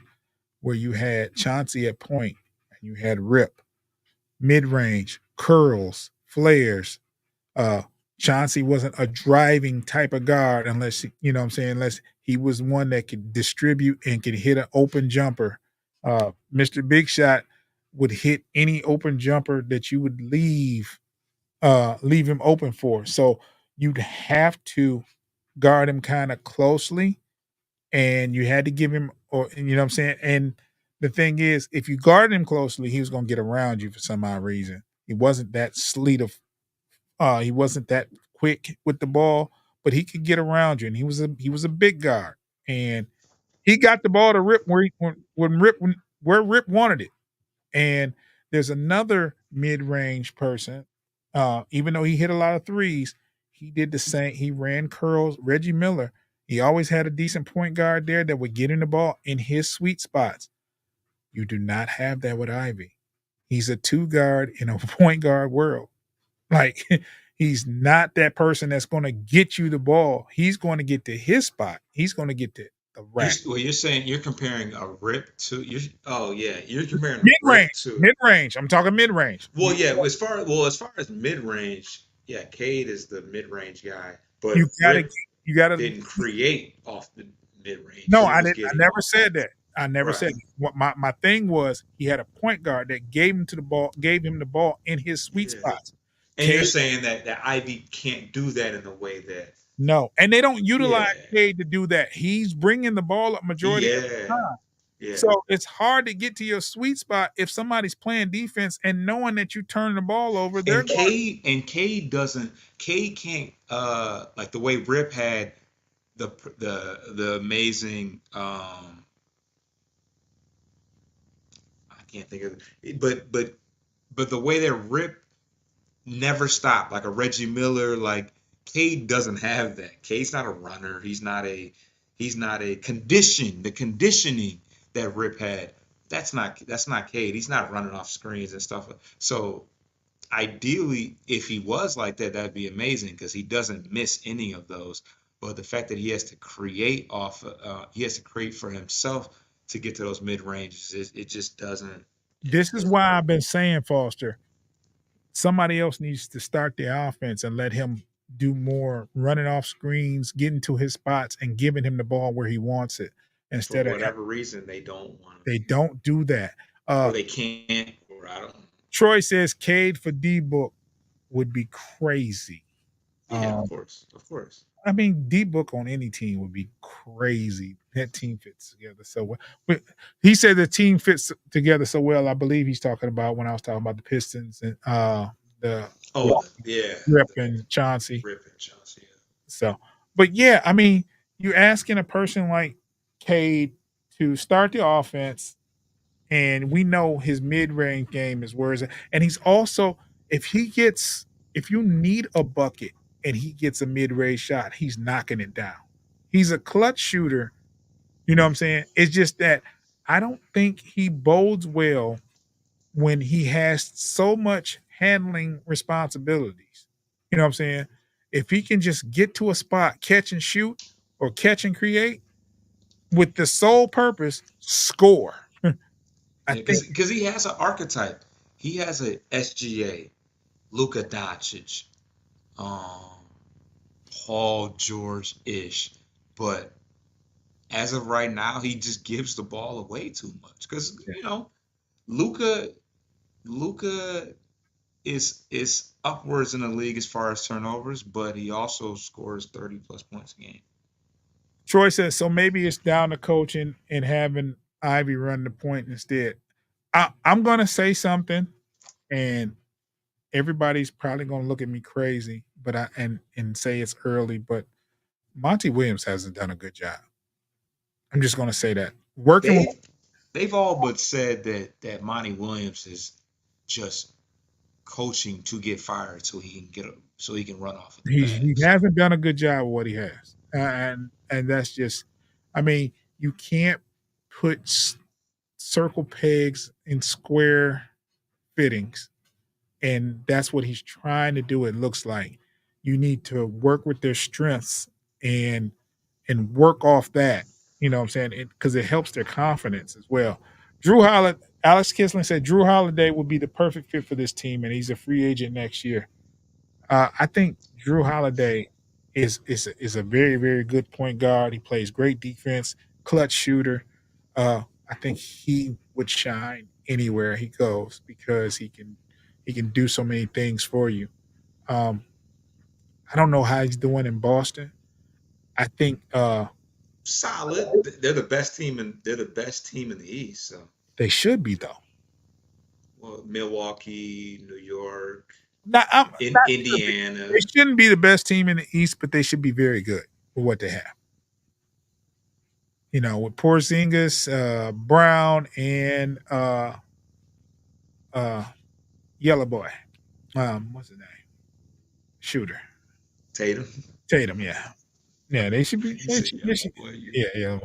where you had Chauncey at point and you had Rip, mid range, curls, flares. Uh, Chauncey wasn't a driving type of guard unless you know what I'm saying, unless he was one that could distribute and could hit an open jumper. Mr. Big Shot would hit any open jumper that you would leave him open for. So you'd have to guard him kind of closely and you had to give him or you know what I'm saying? And the thing is, if you guarded him closely, he was gonna get around you for some odd reason. He wasn't that sleet of he wasn't that quick with the ball, but he could get around you and he was a big guard. And he got the ball to Rip where Rip wanted it. And there's another mid-range person, even though he hit a lot of threes, he did the same. He ran curls. Reggie Miller, he always had a decent point guard there that would get in the ball in his sweet spots. You do not have that with Ivy. He's a two guard in a point guard world. Like he's not that person that's going to get you the ball. He's going to get to his spot. He's going to get to the rack. You're saying you're comparing a Rip to you. Oh yeah, you're comparing Mid range, Rip to. mid range. I'm talking mid range. Well, yeah. As far as mid range, yeah, Cade is the mid range guy, You but gotta, Rip you gotta. didn't create off the mid range. No, He I was didn't. I getting never said that. I never said right. that. What my thing was, he had a point guard that gave him the ball in his sweet Yeah, spots. and you're Cade, saying that Ivy can't do that in a way that. no, and they don't utilize Yeah, Cade to do that. He's bringing the ball up majority of the yeah, time. yeah. So it's hard to get to your sweet spot if somebody's playing defense and knowing that you turn the ball over, they're going. Cade doesn't. Cade can't. Like the way Rip had the amazing. I can't think of it, but the way that Rip never stopped, like a Reggie Miller, like Cade doesn't have that. Cade's not a runner. He's not a condition. The conditioning that Rip had, that's not Cade. He's not running off screens and stuff. So ideally, if he was like that, that'd be amazing because he doesn't miss any of those. But the fact that he has to create for himself to get to those mid ranges, it just doesn't. It This just is doesn't why work. I've been saying, Foster, somebody else needs to start the offense and let him do more running off screens, getting to his spots, and giving him the ball where he wants it. For Instead of whatever reason, they don't want to, they don't do that. or Uh, they can't, or I don't. Troy says Cade for D book would be crazy. Yeah, of Um, course, of course. I mean, D book on any team would be crazy. That team fits together so well. But he said the team fits together so well. I believe he's talking about when I was talking about the Pistons and the Oh, yeah, Rip the and Chauncey. Rip and Chelsea. Yeah. So, but yeah, I mean, you're asking a person like Cade to start the offense and we know his mid-range game is where is it. And he's also if you need a bucket and he gets a mid-range shot, he's knocking it down. He's a clutch shooter. You know what I'm saying? It's just that I don't think he bodes well when he has so much handling responsibilities. You know what I'm saying? If he can just get to a spot, catch and shoot, or catch and create with the sole purpose, score. I Yeah, think because he has an archetype. He has a SGA, Luka Doncic, um, Paul George ish, but as of right now, he just gives the ball away too much. Because Luka Luka is upwards in the league as far as turnovers, but he also scores 30 plus points a game. Troy says so. Maybe it's down to coaching and having Ivy run the point instead. I'm gonna say something, and everybody's probably gonna look at me crazy, but and say it's early, but Monty Williams hasn't done a good job. I'm just gonna say that working with They've they've all but said that Monty Williams is just coaching to get fired so he can run off with the he bag. So hasn't done a good job with what he has, and that's just, I mean, you can't put circle pegs in square fittings, and that's what he's trying to do. It looks like you need to work with their strengths and work off that. You know what I'm saying? Because it helps their confidence as well. Drew Holiday, Alex Kislin said Drew Holiday would be the perfect fit for this team, and he's a free agent next year. I think Drew Holiday is a very very good point guard. He plays great defense, clutch shooter. I think he would shine anywhere he goes because he can do so many things for you. Um, I don't know how he's doing in Boston. I think solid. They're the best team in the East. So they should be though. well, Milwaukee, New York, Not should be. They Indiana, shouldn't be the best team in the East, but they should be very good with what they have. You know, with Porzingis, Brown, and uh, Yellow Boy. What's his name? Shooter. Tatum. Tatum. Yeah, yeah. They should be. He said, "Yellow boy, Yeah, yeah.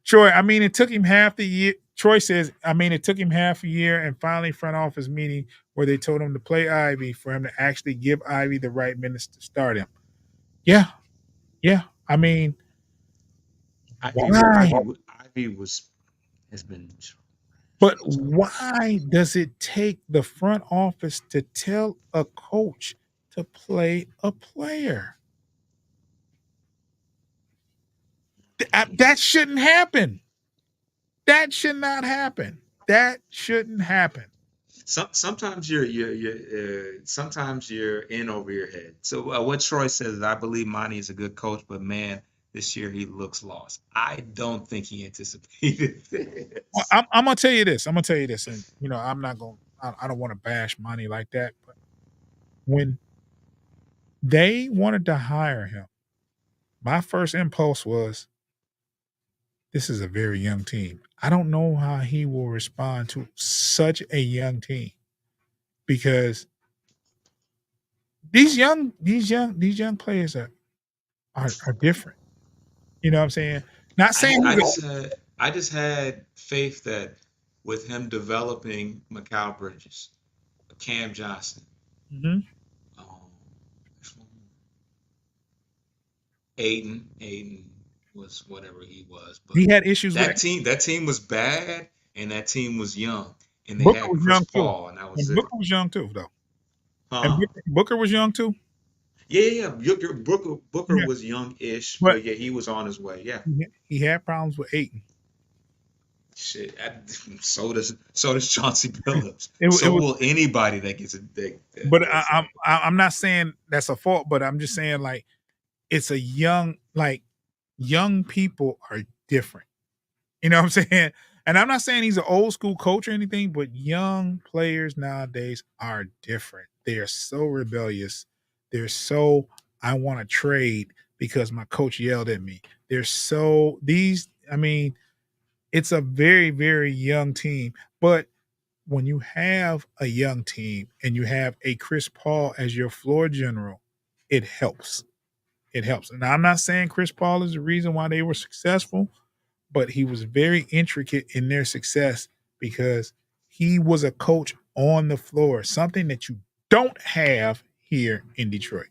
Troy. I mean, it took him half the year. Troy says, I mean, it took him half a year, and finally, front office meeting where they told him to play Ivy for him to actually give Ivy the right minutes to start him. Yeah, yeah. I mean, why? Ivy was has been But why does it take the front office to tell a coach to play a player? That shouldn't happen. That should not happen. That shouldn't happen. sometimes sometimes you're in over your head. So what Troy says is, I believe Monty is a good coach, but man, this year he looks lost. I don't think he anticipated Well, this. I'm gonna tell you this. I'm gonna tell you this, and I'm not gonna. I don't want to bash money like that. But when they wanted to hire him, my first impulse was, this is a very young team. I don't know how he will respond to such a young team because these young players are different. You know what I'm saying? Not saying I just had faith that with him developing Mikal Bridges, Cam Johnson, Mhm. um, Aiden was whatever he was, He but had issues with that team was bad and that team was young and they Booker had was Chris young too, Paul and that was and it. Booker was young too, though, and Huh? Booker was young too. Yeah. Booker Yeah, was young-ish, but but yeah, he was on his way. Yeah. he had problems with Aiton. Shit. So does Chauncey Billups. It So was, will anybody that gets but that's like I'm not saying that's a fault, but I'm just saying like it's a young people are different. You know what I'm saying? And I'm not saying he's an old school coach or anything, but young players nowadays are different. They are so rebellious. They're so, I want to trade because my coach yelled at me. They're so these. I mean, it's a very, very young team. But when you have a young team and you have a Chris Paul as your floor general, it helps. It helps. And I'm not saying Chris Paul is the reason why they were successful, but he was very intricate in their success because he was a coach on the floor, something that you don't have here in Detroit.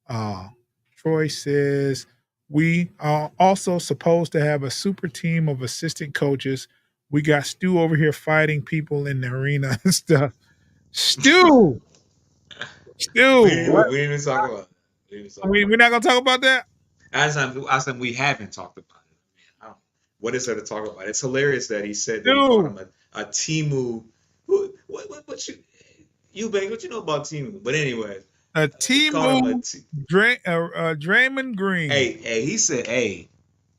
Uh, Troy says, we are also supposed to have a super team of assistant coaches. We got Stu over here fighting people in the arena and stuff. Stu, We Stu, didn't what? even, we didn't even talk about that. We didn't even talk We're about not gonna talk about that. I said we haven't talked about it. I don't, what is there to talk about? It's hilarious that he said that he called Stu, him a Timu. What you bang? What you know about Timu? But anyway, a he called him a Timu, Draymond Green. He said, hey,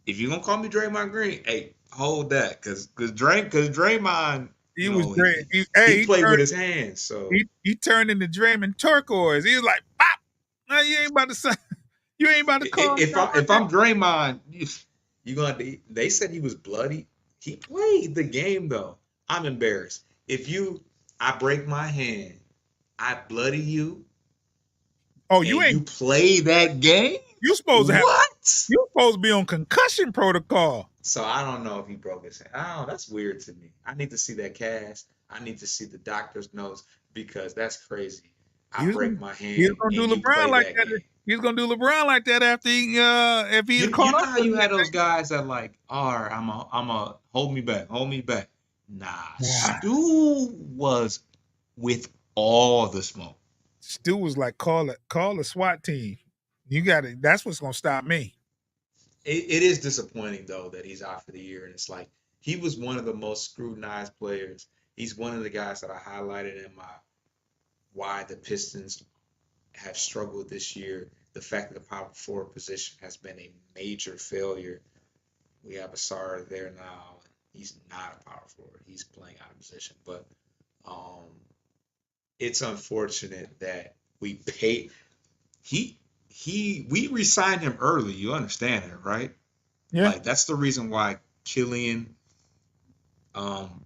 if you're gonna call me Draymond Green, hey, hold that, cause Draymond, He you was know, great. he He played turned with his hands, so he turned into Draymond turquoise. He was like, "Pop!" No, you ain't about to say. You ain't about to call him out like if that. I'm Draymond, you gonna. They said he was bloody. He played the game though. I'm embarrassed. If you, I break my hand, I bloody you, Oh, and you you ain't. play that game. You supposed to have. What? You supposed to be on concussion protocol. So I don't know if he broke his hand. I don't know. That's weird to me. I need to see that cast. I need to see the doctor's notes because that's crazy. I He was break gonna. my He was hand gonna and do you LeBron play like that that. game. He was gonna do LeBron like that after he if he had You caught know up how with you him. had those guys that like, all right, I'm a hold me back, hold me back. Nah, Wow. Stu was with all the smoke. Stu was like, call the SWAT team. You got it. That's what's gonna stop me. It is disappointing though that he's out for the year, and it's like he was one of the most scrutinized players. He's one of the guys that I highlighted in my why the Pistons have struggled this year. The fact that the power forward position has been a major failure. We have Asar there now. He's not a power forward. He's playing out of position, but um, it's unfortunate that we paid we re-signed him early. You understand that, right? Yeah. Like that's the reason why Killian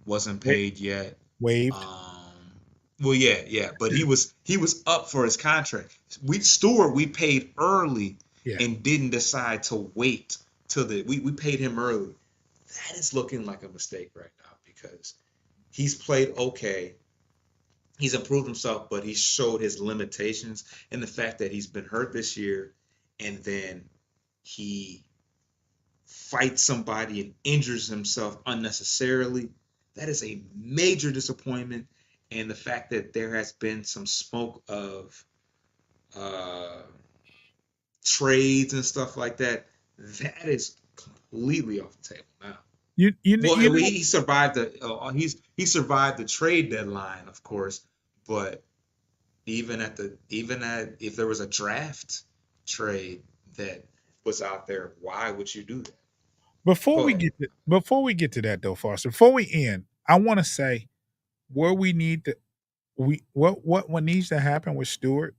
wasn't Wa- paid yet. Waved. Um, well, yeah, but he was up for his contract. We paid early Yeah. and didn't decide to wait till we paid him early. That is looking like a mistake right now because he's played okay. He's improved himself, but he showed his limitations and the fact that he's been hurt this year and then he fights somebody and injures himself unnecessarily. That is a major disappointment. And the fact that there has been some smoke of uh, trades and stuff like that, that is completely off the table now. Well, You know he survived he survived the trade deadline, of course, but even at if there was a draft trade that was out there, why would you do that? Go ahead. before we get to that though, Foster, before we end, I want to say where we need to we what needs to happen with Stewart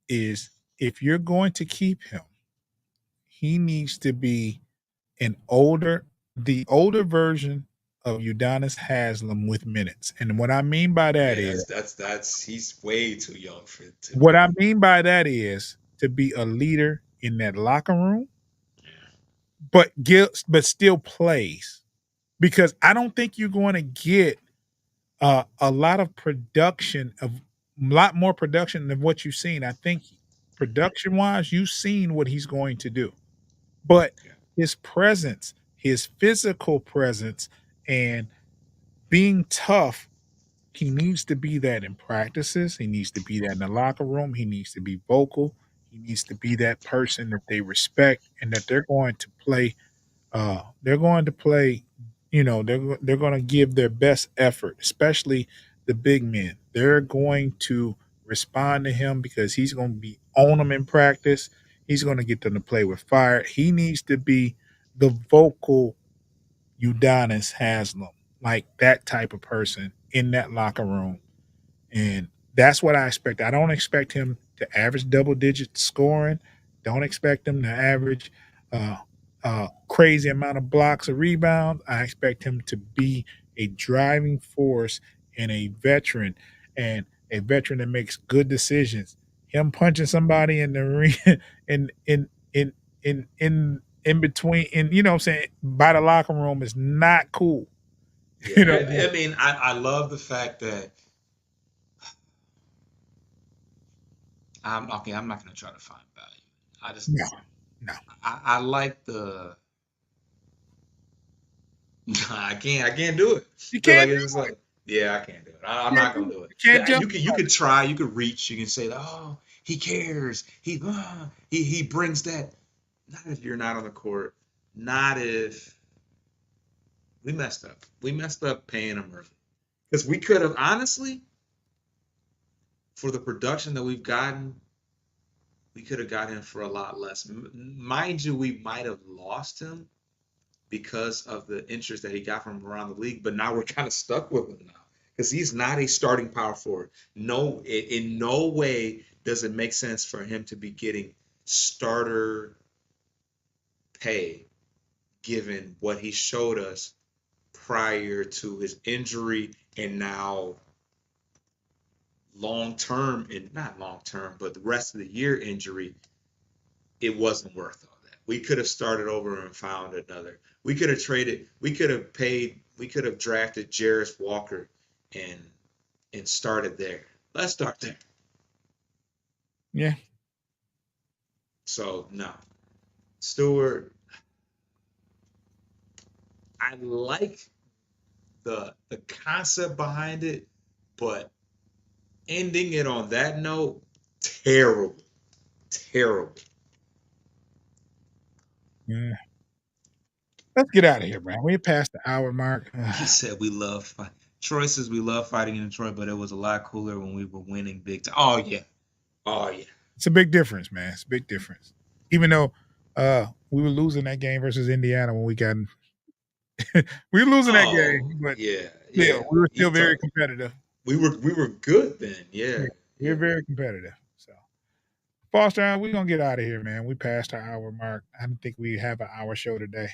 is if you're going to keep him, he needs to be an the older version of Udonis Haslam with minutes. And what I mean by that Yeah, is that's he's way too young for to what be. I mean by that is to be a leader in that locker room, Yeah, but still plays. Because I don't think you're going to get a lot of production of a lot more production than what you've seen. I think production wise, you've seen what he's going to do, but yeah, his presence, his physical presence, and being tough, he needs to be that in practices. He needs to be that in the locker room. He needs to be vocal. He needs to be that person that they respect and that they're going to play they're going to play, they're going to give their best effort, especially the big men. They're going to respond to him because he's going to be on them in practice. He's going to get them to play with fire. He needs to be the vocal Udonis Haslam, like that type of person in that locker room. And that's what I expect. I don't expect him to average double digit scoring. Don't expect him to average uh, crazy amount of blocks or rebounds. I expect him to be a driving force and and a veteran that makes good decisions. Him punching somebody in the arena in in between, in you know what I'm saying, by the locker room is not cool. Yeah, You know, I mean, I love the fact that I'm okay. I'm not gonna try to find value. I just no, no, I like the I can't do it you because can't like it's just like yeah, I can't do it. I'm can't not do gonna it. do it. You can't jump. You could try, you could reach, you can say oh he cares, he brings that. Not if you're not on the court. Not if we messed up. We messed up paying him early because we could have honestly for the production that we've gotten we could have got him for a lot less. Mind you, we might have lost him because of the interest that he got from around the league, but now we're kind of stuck with him now because he's not a starting power forward. No, in no way does it make sense for him to be getting starter pay given what he showed us prior to his injury and now long term and not long term, but the rest of the year injury it wasn't worth all that. We could have started over and found another. We could have traded. We could have paid. We could have drafted Jarris Walker and started there. Let's start there. Yeah, So no, Stewart. I like the concept behind it, but ending it on that note, terrible, terrible. yeah. Let's get out of here, man. We're past the hour mark. He said we love fight. Troy says we love fighting in Detroit, but it was a lot cooler when we were winning big time. Oh yeah, oh yeah. It's a big difference, man. It's a big difference. Even though we were losing that game versus Indiana when we got we were losing that Oh game, but yeah, still, yeah. we were You still very talk. competitive. We were good then. Yeah, Yeah, we were yeah. very competitive. So, Foster, we're gonna get out of here, man. We passed our hour mark. I didn't think we have an hour show today.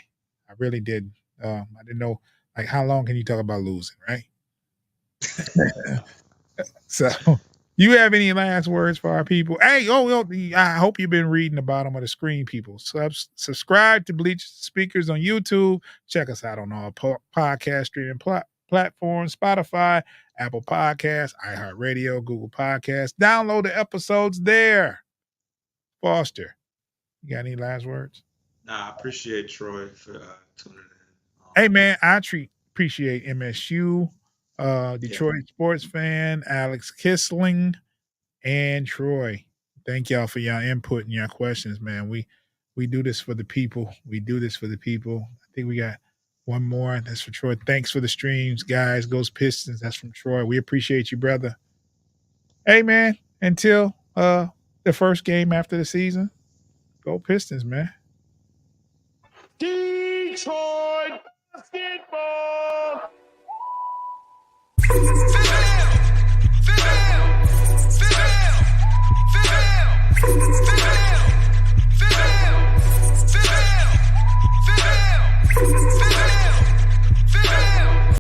I really did. I didn't know like how long can you talk about losing, right? So, you have any last words for our people? Hey, I hope you've been reading the bottom of the screen, people. Subscribe to Bleach Speakers on YouTube. Check us out on all podcast streaming platforms: Spotify, Apple Podcasts, iHeartRadio, Google Podcasts. Download the episodes there. Foster, you got any last words? Nah, I appreciate Troy for tuning in. Hey, man, appreciate MSU, Yeah, Detroit sports fan, Alex Kissling, and Troy. Thank y'all for your input and your questions, man. We do this for the people. We do this for the people. I think we got one more. That's for Troy. Thanks for the streams, guys. Goes Pistons. That's from Troy. We appreciate you, brother. Hey, man. Until the first game after the season, go Pistons, man. Detroit basketball.